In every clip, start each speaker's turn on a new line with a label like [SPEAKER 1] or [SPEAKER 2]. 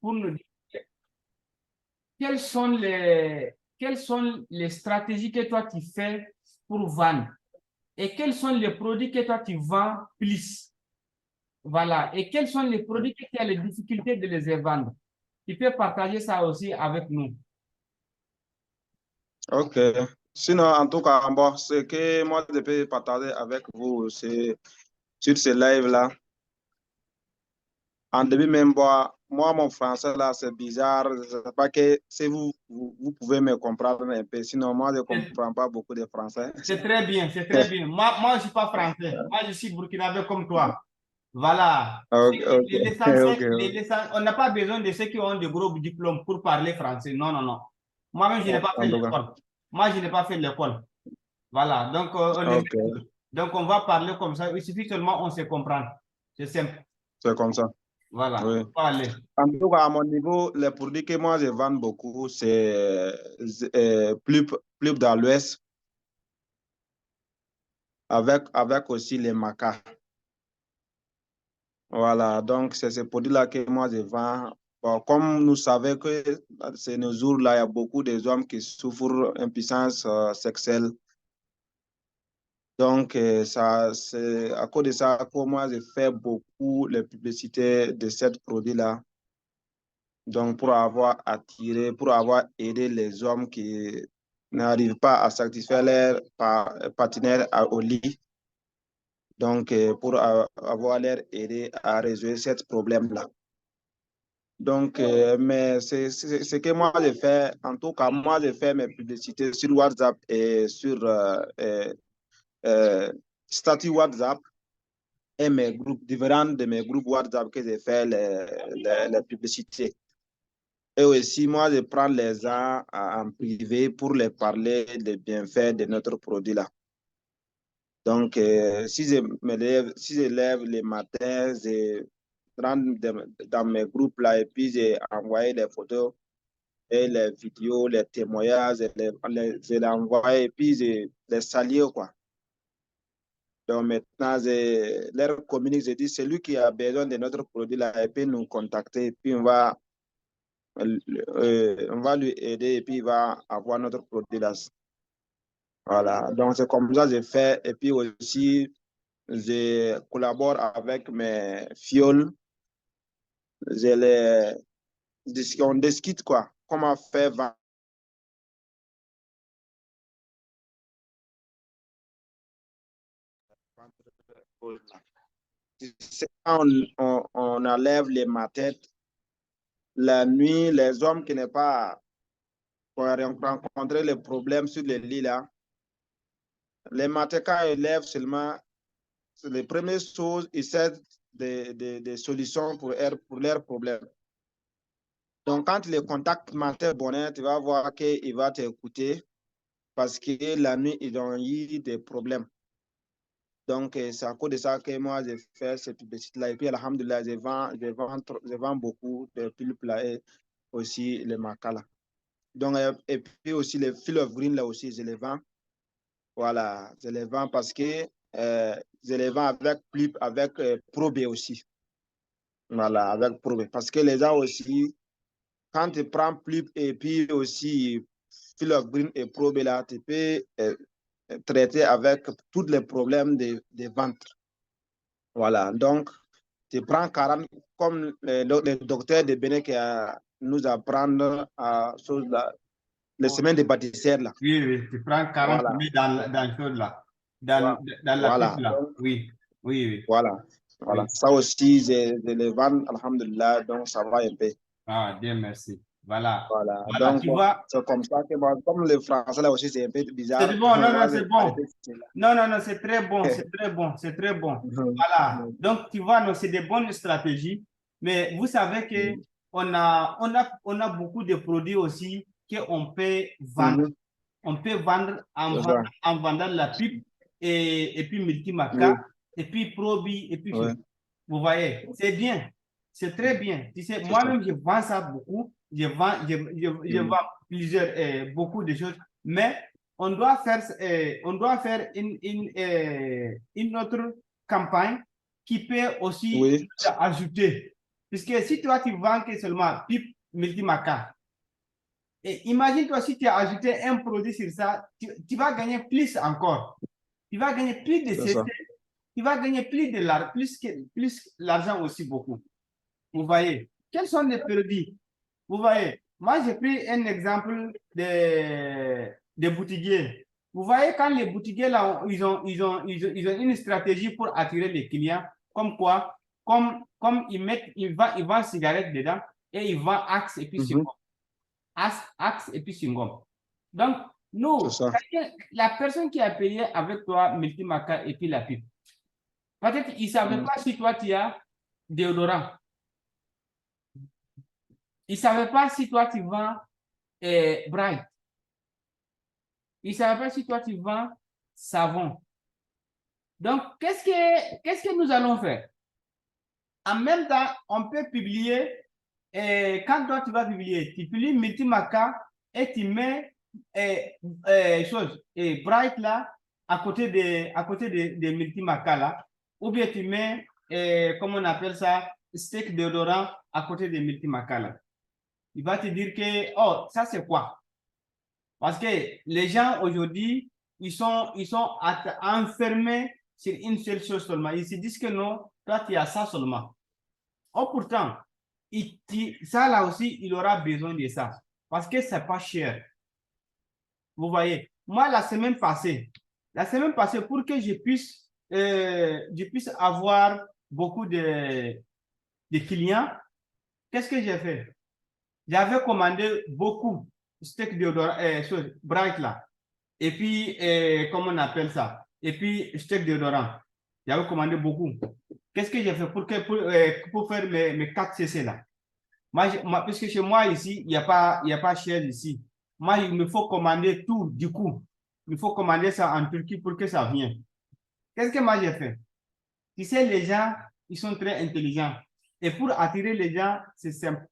[SPEAKER 1] pour nous dire quelles sont les stratégies que toi tu fais pour vendre et quels sont les produits que toi tu vends plus. Voilà. Et quels sont les produits que tu as les difficultés de les vendre. Tu peux partager ça aussi avec nous.
[SPEAKER 2] Ok. Sinon, en tout cas, bon, ce que moi je peux partager avec vous, c'est sur ce live-là. En début même, moi, mon français là, c'est bizarre. Je ne sais pas que si vous pouvez me comprendre un peu. Sinon, moi, je ne comprends pas beaucoup de français.
[SPEAKER 1] C'est très bien, c'est très bien. Moi, je ne suis pas français. Moi, je suis burkinabé comme toi. Voilà.
[SPEAKER 2] Ok, ok, ok.
[SPEAKER 1] On n'a pas besoin de ceux qui ont de gros diplômes pour parler français. Non, non, non. Moi-même, je n'ai pas fait
[SPEAKER 2] En tout cas,
[SPEAKER 1] l'école. Moi, je n'ai pas fait l'école. Voilà. Donc,
[SPEAKER 2] ok,
[SPEAKER 1] donc, on va parler comme ça. Il suffit seulement on se comprendre. C'est simple.
[SPEAKER 2] c'est comme ça.
[SPEAKER 1] Voilà.
[SPEAKER 2] Oui.
[SPEAKER 1] On va aller.
[SPEAKER 2] En tout cas, à mon niveau, les produits que moi je vends beaucoup, c'est plus dans l'Ouest, avec aussi les macas. Voilà, donc c'est ce produit-là que moi je vends. Bon, comme nous savons que ces nos jours-là, il y a beaucoup d'hommes qui souffrent d'impuissance sexuelle. Donc, ça, c'est à cause de ça que moi je fais beaucoup les publicités de ce produit-là. Donc, pour avoir attiré, pour avoir aidé les hommes qui n'arrivent pas à satisfaire leur partenaire au lit. Donc, pour avoir l'air aidé à résoudre ce problème-là. Donc, mais c'est ce que moi j'ai fait. En tout cas, moi j'ai fait mes publicités sur WhatsApp et sur statut WhatsApp et mes groupes, différents de mes groupes WhatsApp que j'ai fait les publicités. Et aussi, moi, je prends les gens en privé pour les parler des bienfaits de notre produit-là. Donc, si je lève le matin, je rentre dans mes groupes là et puis j'ai envoyé les photos et les vidéos, les témoignages, je les envoie et puis je les salue, quoi. Donc maintenant, je leur communique, je dis, celui qui a besoin de notre produit là, il peut nous contacter et puis on va lui aider et puis il va avoir notre produit là. Voilà, donc c'est comme ça que je fais. Et puis aussi, je collabore avec mes fioles. On discute quoi, comment faire vendre. Quand on enlève les matettes, la nuit, les hommes qui n'ont pas rencontré les problèmes sur les lits là, les matettes, quand ils lèvent seulement, c'est les premières choses, ils essaient des solutions pour leurs problèmes. Donc, quand les contacts matin bonheur, tu vas voir qu'il va t'écouter parce que la nuit, ils ont eu des problèmes. Donc, c'est à cause de ça que moi, j'ai fait cette publicité-là. Et puis, alhamdoulilah, je vends beaucoup de pulpes là et aussi les macas là. Donc, et puis aussi les fil of green là aussi, je les vends. Voilà, je les vends parce que je les vends avec pulpe, avec probé aussi. Voilà, avec probé. Parce que les gens aussi, quand tu prends pulpe et puis aussi fil of green et probé là, tu peux traiter avec tous les problèmes de ventre. Voilà, donc tu prends 40, comme le docteur de Bénin qui nous apprend à les semaines de bâtisseurs là.
[SPEAKER 1] Oui, oui, tu prends 40
[SPEAKER 2] Voilà,
[SPEAKER 1] minutes dans le chose là, dans, dans la pub
[SPEAKER 2] voilà,
[SPEAKER 1] là.
[SPEAKER 2] donc,
[SPEAKER 1] Oui, oui, oui,
[SPEAKER 2] voilà, voilà.
[SPEAKER 1] oui.
[SPEAKER 2] Ça aussi, je les vends, alhamdulillah, donc ça va un peu.
[SPEAKER 1] Ah, Dieu merci. Voilà.
[SPEAKER 2] Voilà,
[SPEAKER 1] Voilà,
[SPEAKER 2] donc
[SPEAKER 1] tu vois,
[SPEAKER 2] c'est comme ça que moi, comme le français là aussi, c'est un peu
[SPEAKER 1] c'est
[SPEAKER 2] bizarre.
[SPEAKER 1] bon, non, non,
[SPEAKER 2] Moi, j'ai
[SPEAKER 1] c'est bon.
[SPEAKER 2] arrêté cela.
[SPEAKER 1] Non, non, non, c'est très bon, c'est très bon, c'est très bon. Voilà. Donc, tu vois, c'est des bonnes stratégies. Mais vous savez que on a beaucoup de produits aussi qu'on peut vendre. On peut vendre
[SPEAKER 2] C'est ça.
[SPEAKER 1] en vendant la pipe et puis multimaca,
[SPEAKER 2] Oui,
[SPEAKER 1] et puis probi, et puis
[SPEAKER 2] oui,
[SPEAKER 1] vous voyez, c'est bien. C'est très bien. Tu sais,
[SPEAKER 2] c'est ça.
[SPEAKER 1] moi-même, je vends ça beaucoup. Je vends plusieurs, beaucoup de choses. Mais on doit faire une autre campagne qui peut aussi
[SPEAKER 2] Oui,
[SPEAKER 1] ajouter. Puisque si toi, tu vends que seulement pipe multimaca, et imagine-toi si tu as ajouté un produit sur ça, tu vas gagner plus encore. Tu vas gagner plus de CC, tu vas gagner plus de l'argent, plus l'argent aussi beaucoup. Vous voyez, quels sont les produits? Vous voyez, moi j'ai pris un exemple des boutiquiers. Vous voyez, quand les boutiquiers là, ils ont une stratégie pour attirer les clients, comme quoi, comme ils vendent cigarettes dedans et ils vendent axe et puis chewing-gum. Axe et puis chewing-gum. Donc, nous, la personne qui a payé avec toi multimaca et puis la pipe, peut-être il ne savait pas si toi tu as déodorant. Il ne savait pas si toi tu vends Bright. Il ne savait pas si toi tu vends savon. Donc, qu'est-ce que nous allons faire? En même temps, on peut publier, quand toi tu vas publier, tu publies multimaca et tu mets Bright là, à côté de multimaca là, ou bien tu mets, comment on appelle ça, steak déodorant à côté de multimaca là. Il va te dire que, oh, ça c'est quoi? Parce que les gens aujourd'hui, ils sont enfermés sur une seule chose seulement. Ils se disent que non, toi tu as ça seulement. Oh, pourtant, ça là aussi, il aura besoin de ça. Parce que c'est pas cher. Vous voyez, moi la semaine passée, pour que je puisse avoir beaucoup de clients, qu'est-ce que j'ai fait? J'avais commandé beaucoup steak déodorant, Bright là. Et puis, comment on appelle ça? Et puis, steak déodorant. J'avais commandé beaucoup. Qu'est-ce que j'ai fait pour faire mes 4 CC là? Parce que chez moi ici, il n'y a pas cher ici. Moi, il me faut commander tout du coup. Il faut commander ça en Turquie pour que ça vienne. Qu'est-ce que moi j'ai fait? Tu sais, les gens, ils sont très intelligents. Et pour attirer les gens, c'est simple.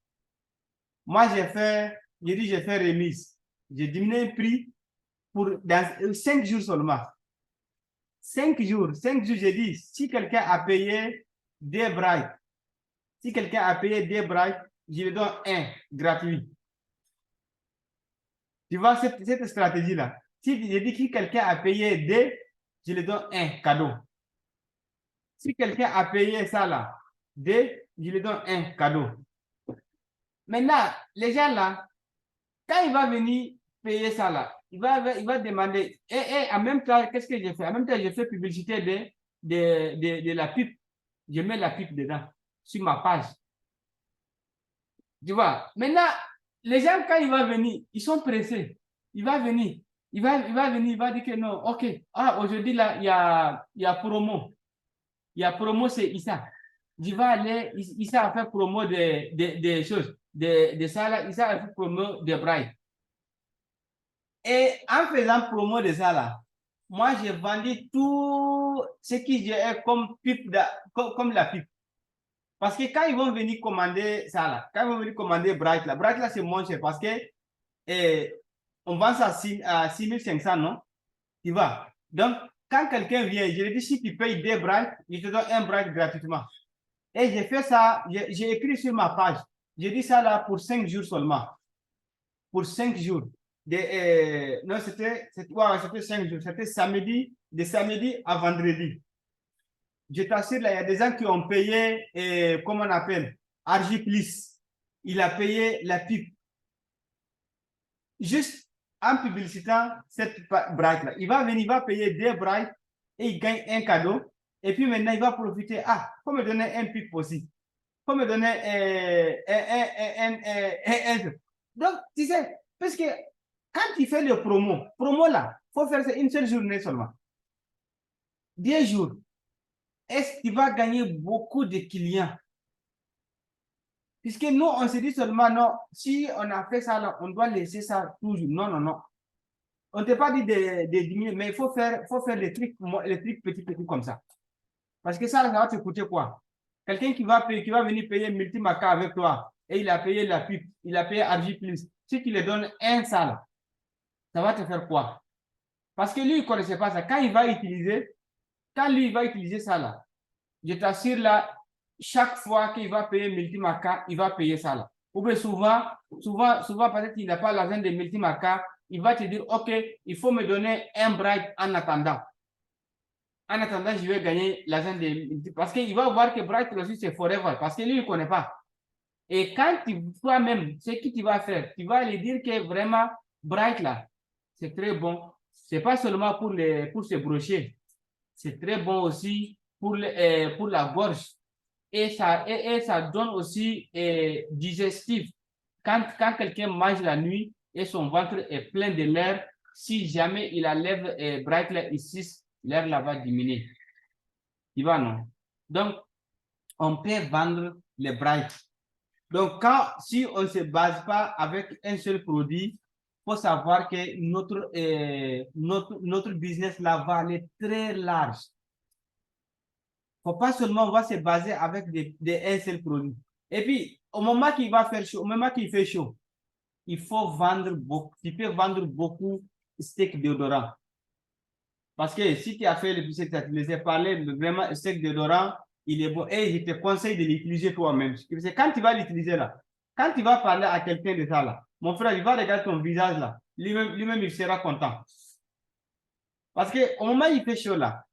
[SPEAKER 1] Moi, j'ai fait remise. J'ai diminué le prix pour dans 5 jours seulement. 5 jours, j'ai dit, si quelqu'un a payé des Bright, je lui donne un gratuit. Tu vois cette stratégie-là. Si je dis que quelqu'un a payé des, je lui donne un cadeau. Si quelqu'un a payé ça là, des, je lui donne un cadeau. Maintenant, les gens là, quand il va venir payer ça là, il va demander, et en même temps, qu'est-ce que j'ai fait? En même temps, j'ai fait publicité de la pipe. Je mets la pipe dedans, sur ma page. Tu vois? Maintenant, les gens, quand il va venir, ils sont pressés. Il va venir. Il va venir, il va dire que non, ok. Ah, aujourd'hui, là, il y a promo. Il y a promo, c'est Issa. Je vais aller, Issa a fait promo des choses. De ça, là, Issa a fait promo de Bright. Et en faisant promo de ça, là, moi, j'ai vendu tout ce qui est comme pipe, comme la pipe. Parce que quand ils vont venir commander ça, là, quand ils vont venir commander Bright, là, c'est moins cher parce que on vend ça à 6500, non? Tu vois? Donc, quand quelqu'un vient, je lui dis, si tu payes des Bright, je te donne un Bright gratuitement. Et j'ai fait ça, j'ai écrit sur ma page. J'ai dit ça là pour 5 jours seulement. Pour 5 jours. Non, c'était 5 jours. C'était samedi, de samedi à vendredi. Je t'assure, là, il y a des gens qui ont payé, comment on appelle, Argiplis. Il a payé la pipe. Juste en publicitant cette Bright-là. Il va venir, il va payer des Bright et il gagne un cadeau. Et puis maintenant, il va profiter. Ah, il faut me donner un pipe aussi. Il faut me donner un. Donc, tu sais, parce que quand tu fais le promo là, il faut faire ça une seule journée seulement. 10 jours. Est-ce qu'il va gagner beaucoup de clients? Puisque nous, on se dit seulement, non, si on a fait ça, là, on doit laisser ça toujours. Non, non, non. On ne t'a pas dit de diminuer, mais il faut faire les trucs petits comme ça. Parce que ça va te coûter quoi? Quelqu'un qui va venir payer multimaca avec toi, et il a payé la pipe, il a payé Argy Plus. Si tu lui donnes un ça, ça va te faire quoi? Parce que lui, il ne connaissait pas ça. Quand lui, il va utiliser ça là, je t'assure là, chaque fois qu'il va payer Multimaca, il va payer ça là. Ou bien souvent, peut-être qu'il n'a pas l'argent de Multimaca, il va te dire, OK, il faut me donner un Bright en attendant. En attendant, je vais gagner l'argent de... Parce qu'il va voir que Bright aussi, c'est forever. Parce que lui, il ne connaît pas. Et quand toi-même, ce que tu vas faire, tu vas lui dire que vraiment, Bright là, c'est très bon. Ce n'est pas seulement pour se brocher. C'est très bon aussi pour la gorge. Et ça donne aussi digestif. Quand quelqu'un mange la nuit et son ventre est plein de l'air, si jamais il enlève Bright là, ici, l'air là va diminuer. Tu vois, non? Donc, on peut vendre les Bright. Donc, si on ne se base pas avec un seul produit, il faut savoir que notre business là va aller très large. Il ne faut pas seulement on va se baser avec un seul produit. Et puis, au moment qu'il va faire chaud, au moment qu'il fait chaud, il faut vendre beaucoup. Tu peux vendre beaucoup de steak déodorant. Parce que si tu as fait le tu as parlé, vraiment, steak déodorant, il est bon. Et je te conseille de l'utiliser toi-même. C'est quand tu vas l'utiliser là, quand tu vas parler à quelqu'un de ça là, mon frère, il va regarder ton visage là. Lui-même, il sera content. Parce qu'au moment où il fait chaud là,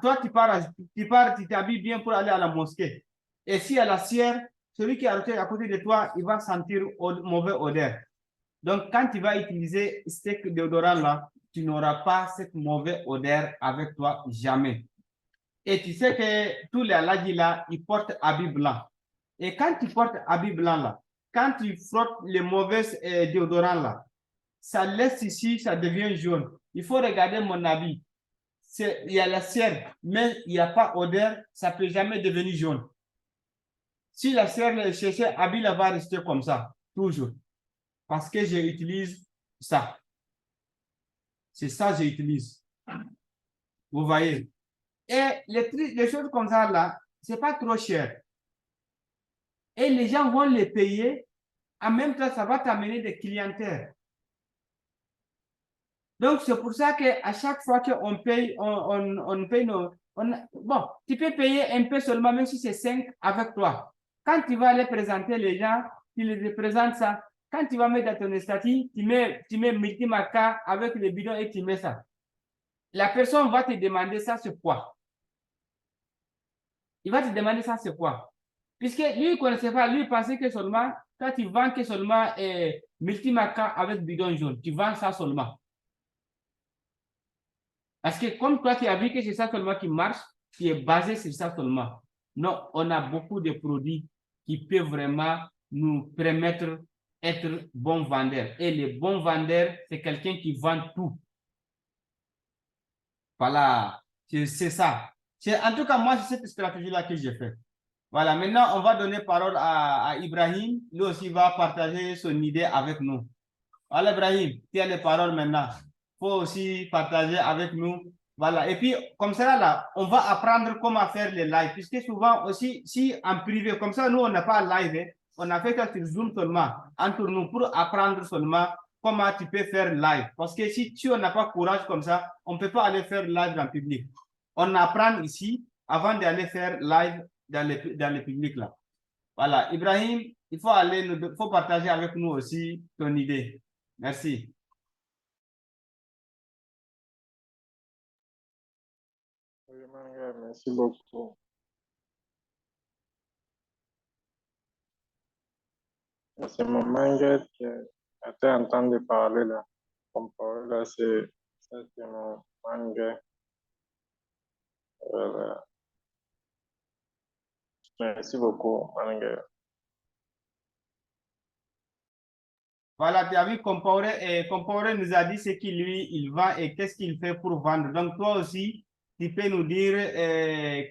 [SPEAKER 1] toi, tu t'habilles bien pour aller à la mosquée. Et si à la cire, celui qui est à côté de toi, il va sentir mauvais odeur. Donc, quand tu vas utiliser steak déodorant là, tu n'auras pas cette mauvaise odeur avec toi jamais. Et tu sais que tous les aladis là, ils portent habit blanc. Et quand tu portes habit blanc là, quand tu frottes les mauvais déodorants là, ça laisse ici, ça devient jaune. Il faut regarder mon habit. Il y a la cire, mais il n'y a pas odeur, ça ne peut jamais devenir jaune. Si la cire est cherchée, habit là va rester comme ça, toujours. Parce que j'utilise ça. C'est ça que j'utilise. Vous voyez. Et les choses comme ça là, ce n'est pas trop cher. Et les gens vont les payer. En même temps, ça va t'amener des clientèles. Donc, c'est pour ça qu'à chaque fois qu'on paye, on paye nos... bon, tu peux payer un peu seulement, même si c'est 5 avec toi. Quand tu vas aller présenter les gens, tu les présentes ça. Quand tu vas mettre dans ton statut, tu mets Multimaca avec le bidon et tu mets ça. La personne va te demander ça, c'est quoi? Il va te demander ça, c'est quoi? Puisque lui, il ne connaissait pas, lui, il pensait que seulement, quand tu vends que seulement Multimaca avec bidon jaune, tu vends ça seulement. Parce que comme toi, tu as vu que c'est ça seulement qui marche, tu es basé sur ça seulement. Non, on a beaucoup de produits qui peuvent vraiment nous permettre d'être bons vendeurs. Et les bons vendeurs, c'est quelqu'un qui vend tout. Voilà, c'est ça. En tout cas, moi, c'est cette stratégie-là que j'ai fait. Voilà, maintenant, on va donner parole à Ibrahim. Lui aussi va partager son idée avec nous. Voilà, Ibrahim, tu as les paroles maintenant. Il faut aussi partager avec nous. Voilà, et puis, comme ça, là, on va apprendre comment faire les lives. Puisque souvent aussi, si en privé, comme ça, nous, on n'a pas live, hein, on a fait ça sur Zoom seulement, entre nous, pour apprendre seulement comment tu peux faire live. Parce que si on n'a pas courage comme ça, on ne peut pas aller faire live en public. On apprend ici avant d'aller faire live dans le public là. Voilà, Ibrahim, il faut partager avec nous aussi ton idée. Merci.
[SPEAKER 3] Merci beaucoup. C'est mon manga qui était en train de parler là. Comme parole là, c'est mon manga. Voilà. Merci beaucoup, manga.
[SPEAKER 1] Voilà, tu as vu, Compaoré nous a dit ce qu'il lui, il vend et qu'est-ce qu'il fait pour vendre. Donc, toi aussi, tu peux nous dire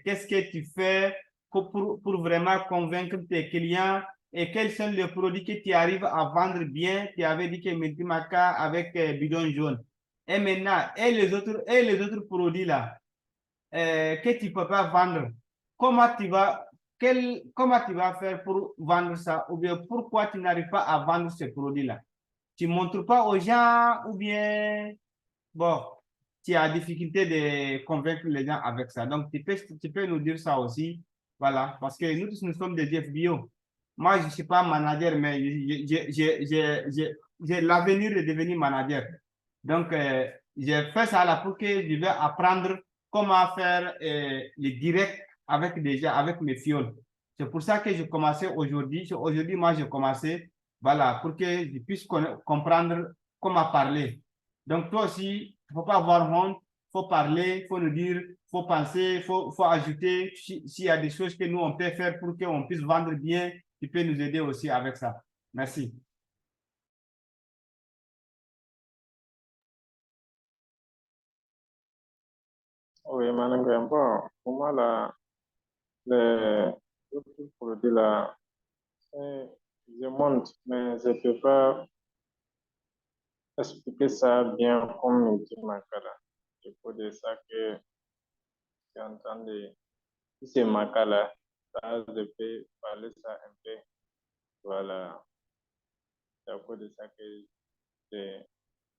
[SPEAKER 1] qu'est-ce que tu fais pour vraiment convaincre tes clients et quels sont les produits que tu arrives à vendre bien. Tu avais dit que Multimaca avec bidon jaune. Et maintenant, et les autres produits là, que tu ne peux pas vendre, comment tu vas faire pour vendre ça ou bien pourquoi tu n'arrives pas à vendre ce produit-là? Tu ne montres pas aux gens ou bien, bon, tu as difficulté de convaincre les gens avec ça. Donc, tu peux nous dire ça aussi. Voilà, parce que nous tous, nous sommes des FBO. Moi, je ne suis pas manager, mais j'ai l'avenir de devenir manager. Donc, j'ai fait ça là pour que je vais apprendre comment faire les directs avec déjà avec mes fioles. C'est pour ça que j'ai commencé aujourd'hui. Aujourd'hui, moi, j'ai commencé, voilà, pour que je puisse comprendre comment parler. Donc, toi aussi, il ne faut pas avoir honte, il faut parler, il faut nous dire, il faut penser, il faut ajouter. S'il y a des choses que nous, on peut faire pour qu'on puisse vendre bien, tu peux nous aider aussi avec ça. Merci.
[SPEAKER 3] Oui, Madame bon, pour moi, là, les autres produits, là, je monte, mais je ne peux pas expliquer ça bien comme Multimakala. Je peux dire ça que tu entends si c'est Makala, ça, je peux parler ça un peu. Voilà. C'est à cause de ça que je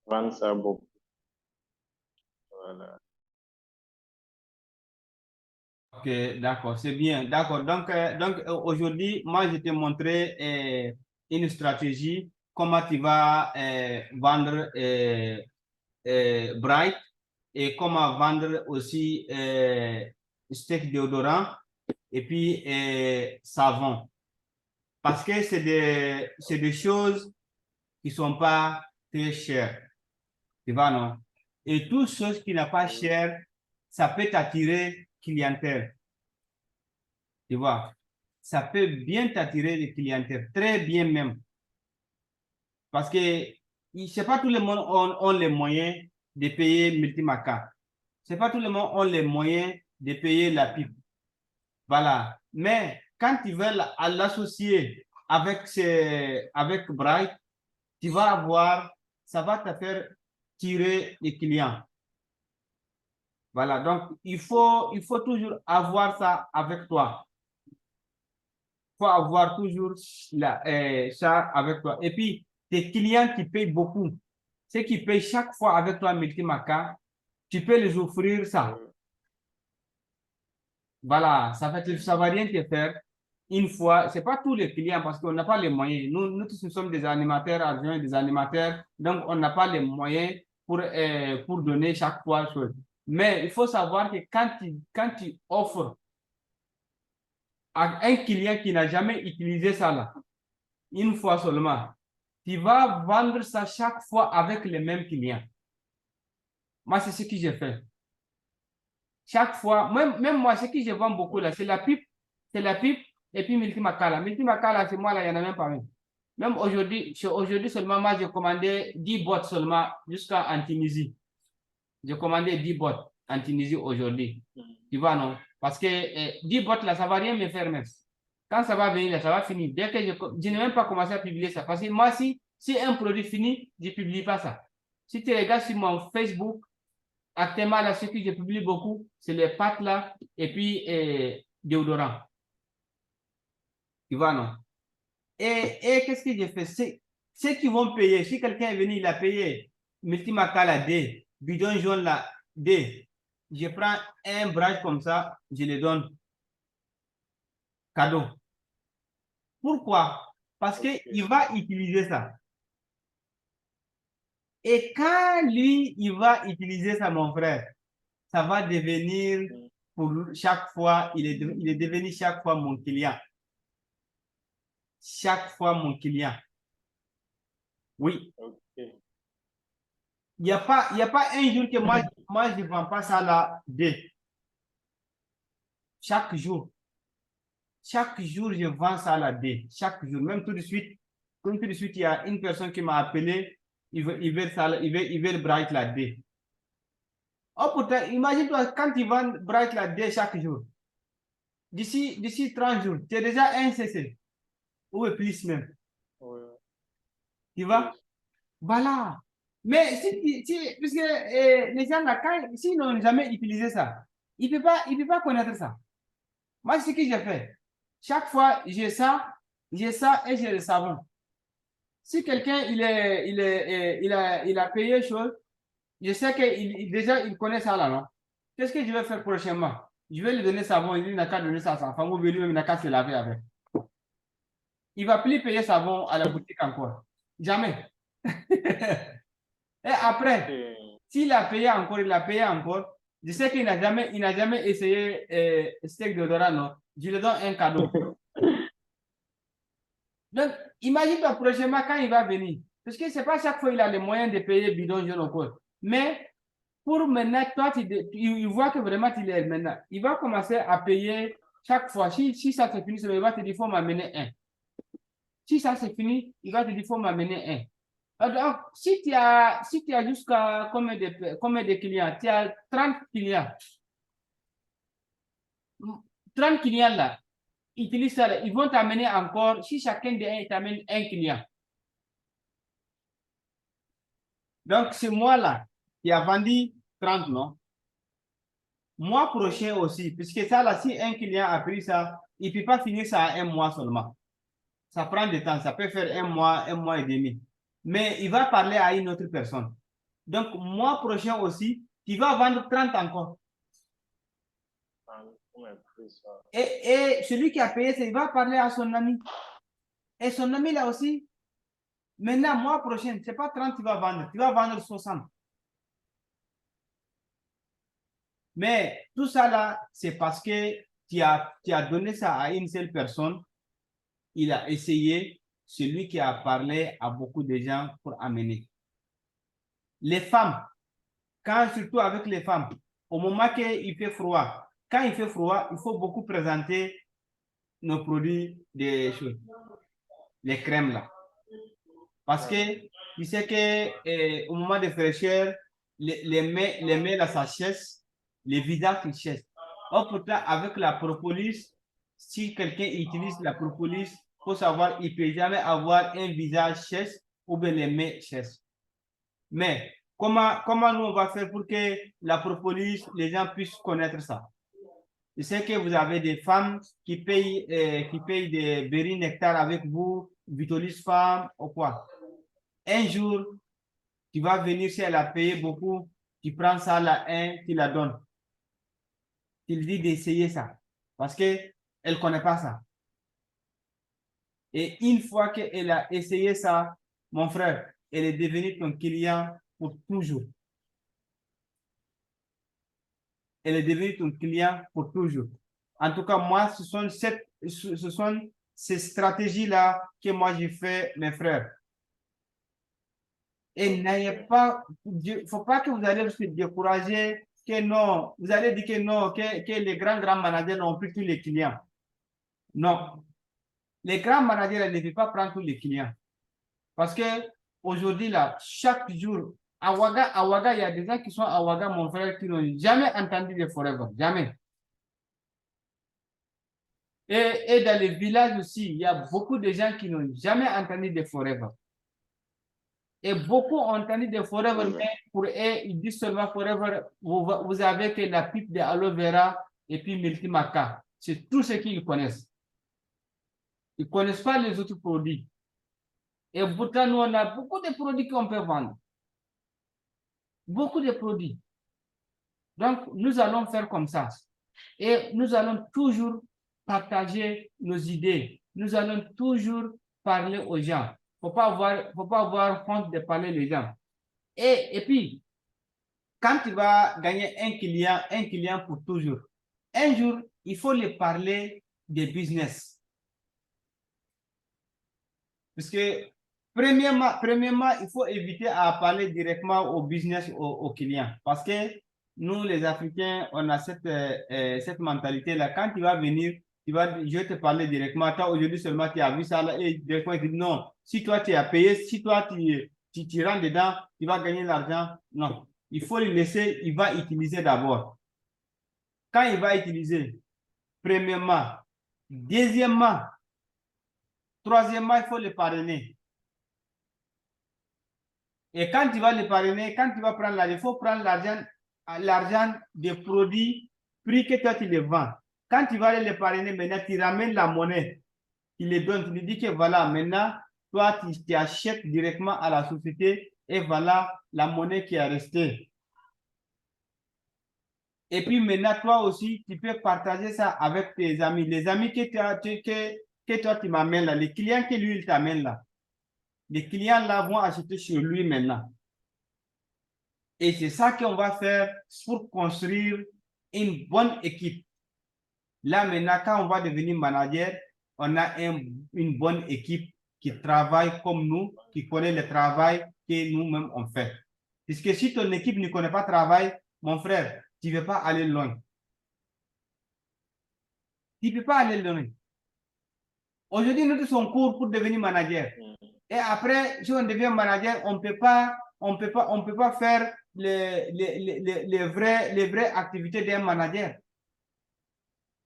[SPEAKER 3] vends ça beaucoup. Voilà.
[SPEAKER 1] Ok, d'accord, c'est bien. D'accord. Donc aujourd'hui, moi, je t'ai montré une stratégie, comment tu vas vendre Bright et comment vendre aussi steak déodorant et puis savon. Parce que c'est des choses qui ne sont pas très chères. Tu vois, non? Et tout ce qui n'est pas cher, ça peut t'attirer clientèle. Tu vois? Ça peut bien t'attirer des clientèles, très bien même. Parce que c'est pas tout le monde ont les moyens de payer Multimaca. C'est pas tout le monde ont les moyens de payer la pipe. Voilà. Mais quand tu veux l'associer avec Bright, tu vas avoir, ça va te faire tirer les clients. Voilà. Donc, il faut toujours avoir ça avec toi. Il faut avoir toujours ça avec toi. Et puis, tes clients qui payent beaucoup, ceux qui payent chaque fois avec toi Multimaca, tu peux les offrir ça. Voilà, ça va rien te faire une fois. C'est pas tous les clients parce qu'on n'a pas les moyens. Nous tous, nous sommes des animateurs, adjoints des animateurs, donc on n'a pas les moyens pour donner chaque fois chose. Mais il faut savoir que quand tu offres à un client qui n'a jamais utilisé ça là, une fois seulement, tu vas vendre ça chaque fois avec les mêmes clients. Moi, c'est ce que j'ai fait. Chaque fois, même moi, ce que je vends beaucoup là, c'est la pipe et puis Multimakala. Multimakala, c'est moi là, il n'y en a même pas même. Même aujourd'hui seulement, moi, j'ai commandé 10 boîtes seulement jusqu'en Tunisie. J'ai commandé 10 boîtes en Tunisie aujourd'hui. Tu vois, non? Parce que 10 boîtes là, ça ne va rien me faire même. Quand ça va venir, là, ça va finir. Dès que je n'ai même pas commencé à publier ça. Parce que moi, si un produit finit, je ne publie pas ça. Si tu regardes sur mon Facebook, actuellement, là, ce que je publie beaucoup, c'est les pâtes là, et puis déodorant. Tu vois, non? Et qu'est-ce que j'ai fait? Ceux qui vont payer, si quelqu'un est venu, il a payé Multimakala D, bidon jaune là, D, je prends un bras comme ça, je le donne cadeau. Pourquoi? Parce qu'il va utiliser ça. Et quand lui, il va utiliser ça, mon frère, ça va devenir, pour chaque fois, il est devenu chaque fois mon client. Chaque fois mon client. Oui.
[SPEAKER 3] Okay.
[SPEAKER 1] Il n'y a pas un jour que moi je ne vends pas ça là. Chaque jour. Chaque jour, je vends ça là. Chaque jour. Même tout de suite, il y a une personne qui m'a appelé. Il veut le Bright là. Oh, pourtant, imagine-toi quand tu vends Bright là chaque jour. D'ici 30 jours, tu es déjà un CC. Ou plus même.
[SPEAKER 3] Oui.
[SPEAKER 1] Tu vois? Voilà. Mais puisque les gens là, s'ils n'ont jamais utilisé ça, ils ne peuvent pas connaître ça. Moi, c'est ce que j'ai fait. Chaque fois, j'ai ça et j'ai le savon. Si quelqu'un il a payé chose, je sais que déjà il connaît ça là, non? Qu'est-ce que je vais faire prochainement? je vais lui donner savon, il n'a qu'à donner ça à sa femme, ou lui-même, il n'a qu'à se laver avec. Il ne va plus payer savon à la boutique encore. Jamais. Et après, s'il a payé encore, il a payé encore. Je sais qu'il n'a jamais essayé steak d'odorat, non. Je lui donne un cadeau. Donc, imagine-toi prochainement quand il va venir. Parce que ce n'est pas chaque fois qu'il a les moyens de payer bidon jaune encore. Mais pour maintenant, toi, il voit que vraiment tu l'aides maintenant. Il va commencer à payer chaque fois. Si ça se finit, il va te dire, il faut m'amener un. Si ça c'est fini, il va te dire, il faut m'amener un. Donc, si tu as jusqu'à combien de clients? Tu as 30 clients. 30 clients là, utilise ça, ils vont t'amener encore, si chacun d'eux t'amène un client. Donc, c'est moi là qui a vendu 30, non? Mois prochain aussi, puisque ça là, si un client a pris ça, il ne peut pas finir ça à un mois seulement. Ça prend du temps, ça peut faire un mois et demi. Mais il va parler à une autre personne. Donc, mois prochain aussi, tu vas vendre 30 encore. Et celui qui a payé, il va parler à son ami. Et son ami là aussi, maintenant, mois prochain, ce n'est pas 30 que tu vas vendre 60. Mais tout ça là, c'est parce que tu as donné ça à une seule personne. Il a essayé, celui qui a parlé à beaucoup de gens pour amener. Les femmes, surtout avec les femmes, au moment qu'il fait froid, quand il fait froid, il faut beaucoup présenter nos produits, les crèmes là. Parce que tu sais qu'au moment de fraîcheur, les mains là, ça chasse, les visages ils chassent. Or, pourtant, avec la propolis, si quelqu'un utilise la propolis, il faut savoir, il ne peut jamais avoir un visage chasse ou bien les mains chassent. Mais comment nous on va faire pour que la propolis, les gens puissent connaître ça? Je sais que vous avez des femmes qui payent des berry nectar avec vous, Vitolis femme ou quoi. Un jour, tu vas venir, si elle a payé beaucoup, tu prends ça là, tu la donnes. Tu lui dis d'essayer ça. Parce qu'elle ne connaît pas ça. Et une fois qu'elle a essayé ça, mon frère, elle est devenue ton client pour toujours. Elle est devenue ton client pour toujours. En tout cas, moi, ce sont ces stratégies-là que moi j'ai fait, mes frères. Et n'ayez pas, il ne faut pas que vous allez se décourager, que non, vous allez dire que non, que les grands managers n'ont plus tous les clients. Non. Les grands managers ne peuvent pas prendre tous les clients. Parce que aujourd'hui, là, chaque jour, à Ouaga, il y a des gens qui sont à Ouaga, mon frère, qui n'ont jamais entendu de Forever. Jamais. Et dans les villages aussi, il y a beaucoup de gens qui n'ont jamais entendu de Forever. Et beaucoup ont entendu de Forever, mais pour eux, ils disent seulement Forever, vous avez que la pipe de aloe vera et puis Multimaca. C'est tout ce qu'ils connaissent. Ils ne connaissent pas les autres produits. Et pourtant, nous, on a beaucoup de produits qu'on peut vendre. Beaucoup de produits. Donc, nous allons faire comme ça. Et nous allons toujours partager nos idées. Nous allons toujours parler aux gens. Il ne faut pas avoir honte de parler aux gens. Et puis, quand tu vas gagner un client pour toujours, un jour, il faut lui parler de business. Parce que, premièrement, il faut éviter à parler directement au business, aux clients. Parce que nous, les Africains, on a cette mentalité-là. Quand tu vas venir, je vais te parler directement. Toi, aujourd'hui seulement, tu as vu ça là, et directement, tu dis non. Si toi, tu as payé, si toi, tu rentres dedans, tu vas gagner l'argent. Non. Il faut le laisser, il va utiliser d'abord. Quand il va utiliser, premièrement, deuxièmement, troisièmement, il faut le parrainer. Et quand tu vas le parrainer, quand tu vas prendre l'argent, il faut prendre l'argent des produits, prix que toi tu les vends. Quand tu vas aller le parrainer, maintenant tu ramènes la monnaie, tu les donnes, tu lui dis que voilà, maintenant, toi tu achètes directement à la société et voilà la monnaie qui est restée. Et puis maintenant, toi aussi, tu peux partager ça avec tes amis. Les amis que toi, tu m'amènes là, les clients que lui, il t'amène là. Les clients là vont acheter sur lui maintenant. Et c'est ça qu'on va faire pour construire une bonne équipe. Là maintenant, quand on va devenir manager, on a une bonne équipe qui travaille comme nous, qui connaît le travail que nous-mêmes on fait. Puisque si ton équipe ne connaît pas le travail, mon frère, tu ne veux pas aller loin. Tu ne peux pas aller loin. Aujourd'hui, nous tous on court pour devenir manager. Et après, si on devient manager, on peut pas faire les vraies activités d'un manager.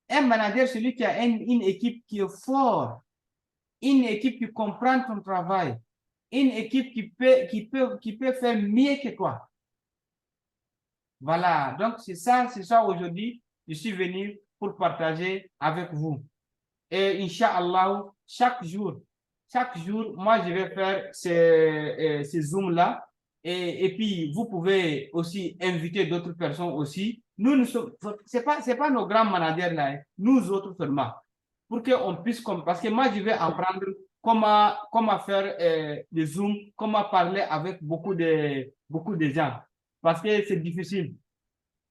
[SPEAKER 1] Un manager, c'est celui qui a une équipe qui est forte, une équipe qui comprend ton travail, une équipe qui peut faire mieux que toi. Voilà, donc c'est ça aujourd'hui, je suis venu pour partager avec vous. Et Inch'Allah, chaque jour, moi je vais faire ces Zooms-là. Et puis, vous pouvez aussi inviter d'autres personnes aussi. Nous sommes, c'est pas nos grands managers là, hein, nous autres seulement. Pour qu'on puisse, parce que moi je vais apprendre comment faire des Zooms, comment parler avec beaucoup de gens. Parce que c'est difficile.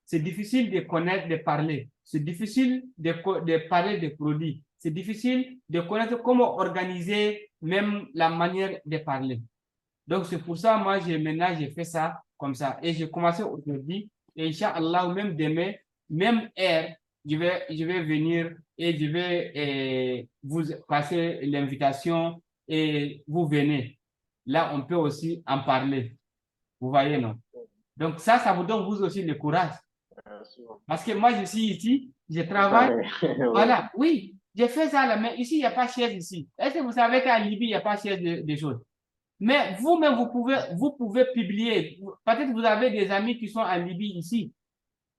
[SPEAKER 1] C'est difficile de connaître, de parler. C'est difficile de parler des produits. C'est difficile de connaître comment organiser même la manière de parler. Donc, c'est pour ça, moi, maintenant, j'ai fait ça comme ça. Et j'ai commencé aujourd'hui. Et Inch'Allah, même demain, même heure, je vais venir et je vais vous passer l'invitation et vous venez. Là, on peut aussi en parler. Vous voyez, non? Donc, ça vous donne vous aussi le courage. Parce que moi, je suis ici, je travaille. Voilà, oui, j'ai fait ça là, mais ici, il n'y a pas de chaise ici. Est-ce que vous savez qu'en Libye, il n'y a pas de chaise de choses? Mais vous-même, vous pouvez publier. Peut-être que vous avez des amis qui sont en Libye ici.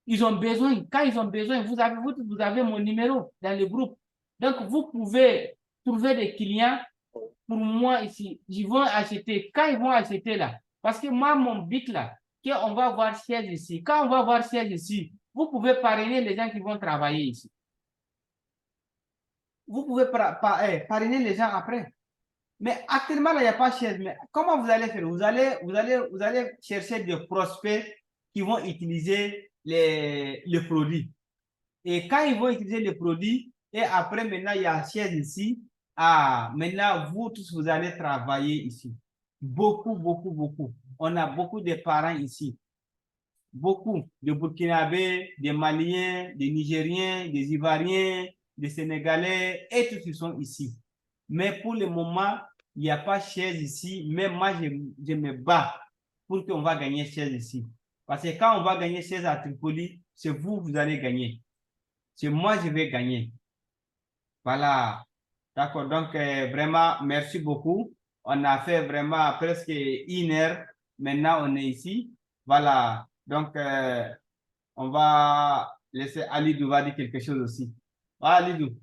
[SPEAKER 1] Ils ont besoin, quand ils ont besoin, vous avez mon numéro dans le groupe. Donc, vous pouvez trouver des clients pour moi ici. Ils vont acheter. Quand ils vont acheter là, parce que moi, mon but là, qu'on va avoir siège ici. Quand on va avoir siège ici, vous pouvez parrainer les gens qui vont travailler ici. Vous pouvez parrainer les gens après. Mais actuellement, là, il n'y a pas de chaise. Mais comment vous allez faire? Vous allez chercher des prospects qui vont utiliser les produits. Et quand ils vont utiliser les produits, et après, maintenant, il y a une chaise ici. Ah, maintenant, vous tous, vous allez travailler ici. Beaucoup, beaucoup, beaucoup. On a beaucoup de parents ici. Beaucoup de Burkinabés, des Maliens, des Nigériens, des Ivoiriens, des Sénégalais, et tous ils sont ici. Mais pour le moment, il n'y a pas de chaise ici. Mais moi, je me bats pour qu'on va gagner chaise ici. Parce que quand on va gagner chaise à Tripoli, c'est vous allez gagner. C'est moi, je vais gagner. Voilà. D'accord. Donc, vraiment, merci beaucoup. On a fait vraiment presque 1 heure. Maintenant, on est ici. Voilà. Donc, on va laisser Alidou va dire quelque chose aussi. Ah, Alidou.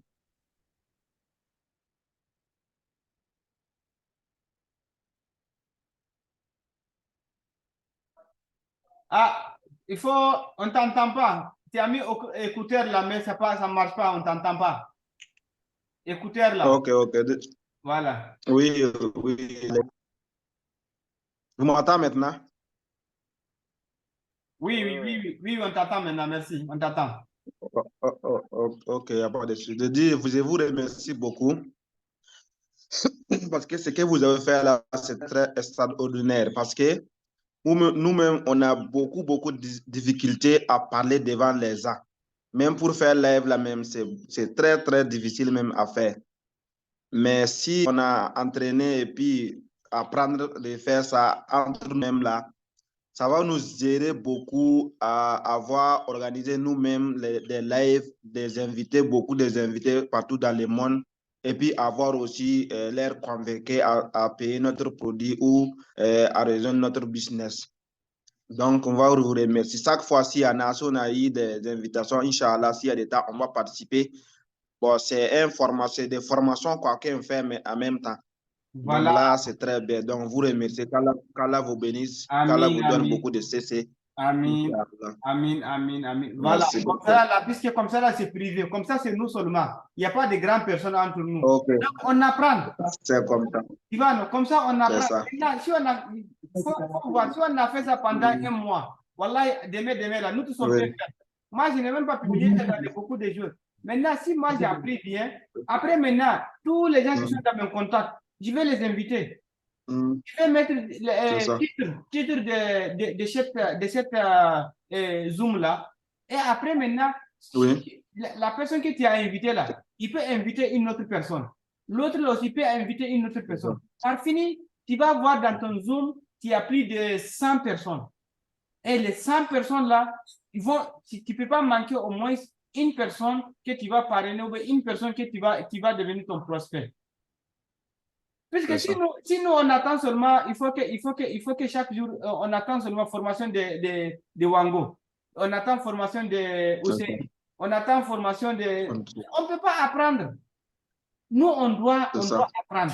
[SPEAKER 1] Ah, on ne t'entend pas. Tu as mis écouteur là, mais ça ne marche pas, on ne t'entend pas. Écouteur là.
[SPEAKER 2] Ok.
[SPEAKER 1] Voilà.
[SPEAKER 2] Oui. Vous m'entendez maintenant?
[SPEAKER 1] Oui, on t'attend maintenant, merci, on t'attend.
[SPEAKER 2] Ok, il n'y a pas de souci. Je vous remercie beaucoup parce que ce que vous avez fait là, c'est très extraordinaire parce que nous-mêmes, on a beaucoup de difficultés à parler devant les gens. Même pour faire live là même, c'est très difficile même à faire. Mais si on a entraîné et puis apprendre de faire ça entre nous-mêmes là, ça va nous aider beaucoup à avoir organisé nous-mêmes des lives, beaucoup des invités partout dans le monde, et puis avoir aussi l'air convaincu à payer notre produit ou à résoudre notre business. Donc, on va vous remercier. Chaque fois, si on a eu des invitations, Inch'Allah, s'il y a des temps, on va participer. Bon, c'est des formations qu'on fait, mais en même temps.
[SPEAKER 1] Voilà.
[SPEAKER 2] Donc là, c'est très bien. Donc, vous remerciez. Qu'Allah vous bénisse. Qu'Allah
[SPEAKER 1] Amin,
[SPEAKER 2] vous donne
[SPEAKER 1] amin.
[SPEAKER 2] beaucoup de CC.
[SPEAKER 1] Amin.
[SPEAKER 2] Inch'Allah.
[SPEAKER 1] Amin, amin, amin. Voilà,
[SPEAKER 2] Merci
[SPEAKER 1] comme
[SPEAKER 2] beaucoup.
[SPEAKER 1] ça, là, puisque comme ça, là, c'est privé. Comme ça, c'est nous seulement. Il n'y a pas de grandes personnes entre nous.
[SPEAKER 2] Ok,
[SPEAKER 1] Donc, on apprend.
[SPEAKER 2] c'est comme ça.
[SPEAKER 1] Tu vois, non, comme ça, on
[SPEAKER 2] C'est
[SPEAKER 1] apprend.
[SPEAKER 2] ça.
[SPEAKER 1] Maintenant, si on a, faut voir, si on a fait ça pendant un mois, voilà, demain, là, nous tous sommes bien
[SPEAKER 2] Oui.
[SPEAKER 1] faits. Moi, je n'ai même pas publié ça dans beaucoup de choses. Maintenant, si moi j'ai appris bien, après maintenant, tous les gens qui sont dans mon contact, je vais les inviter. Je vais mettre le titre de cette Zoom-là. Et après maintenant,
[SPEAKER 2] Oui.
[SPEAKER 1] la personne que tu as invitée là, il peut inviter une autre personne. L'autre aussi peut inviter une autre personne. Par fini, tu vas voir dans ton Zoom, tu as plus de 100 personnes. Et les 100 personnes-là, tu ne peux pas manquer au moins une personne que tu vas parrainer ou une personne que tu vas devenir ton prospect. Puisque si nous, on attend seulement, il faut que chaque jour, on attend seulement formation de Wango. On attend formation de Ousseini. On attend formation de... On ne peut pas apprendre. Nous, on doit apprendre.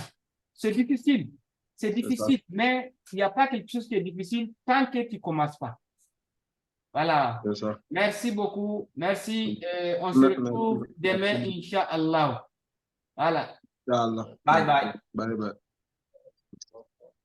[SPEAKER 1] C'est difficile. C'est difficile, mais il n'y a pas quelque chose qui est difficile tant que tu ne commences pas. Voilà. Merci beaucoup. Merci. On se retrouve demain, Inch'Allah. Voilà.
[SPEAKER 2] Inch'Allah.
[SPEAKER 1] Bye bye.
[SPEAKER 2] Bye bye.